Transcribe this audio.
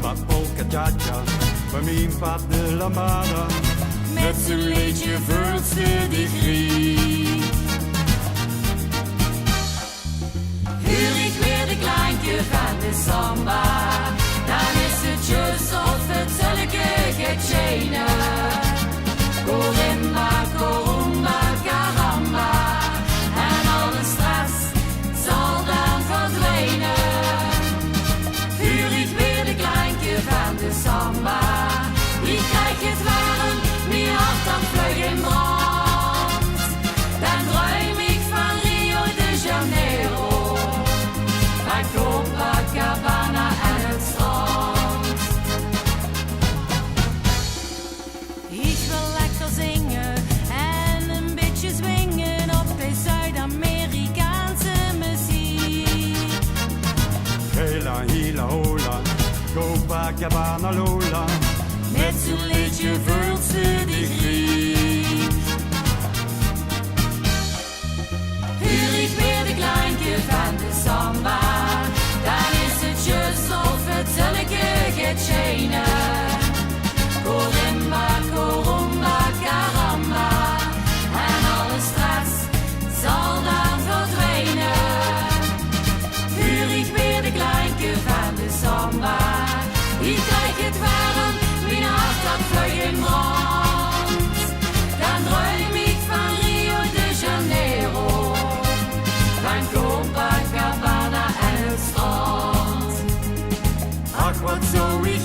wat polka cha-cha, bij mijn pad de lambada. Met zijn liedje vult ze die griet. Huur ik weer de kleintje van de samba, dan is het tjus of het zulke getjene. Korimba, korumba, karamba, en alle stress zal dan verdwijnen. Huur ik weer de kleintje van de samba, die krijgt het warm, wie hart dan vlug in brand. Dan droom ik van Rio de Janeiro, van Copacabana en het strand. Ik wil lekker zingen en een beetje swingen op de Zuid-Amerikaanse muziek. Hela, hila, hola, Copacabana, Lola. Met zo'n liedje vult ze die griet. Huur ik weer de kleintje van de samba, dan is het just of het zulke getjene. Korimba, korumba, karamba, en alle stress zal dan verdwijnen. Huur ik weer de kleintje van de samba, die krijgt het warm, mijn hart dat vlug in brand. Dan droom ik van Rio de Janeiro, van Copacabana en het strand. Ach, wat zou ik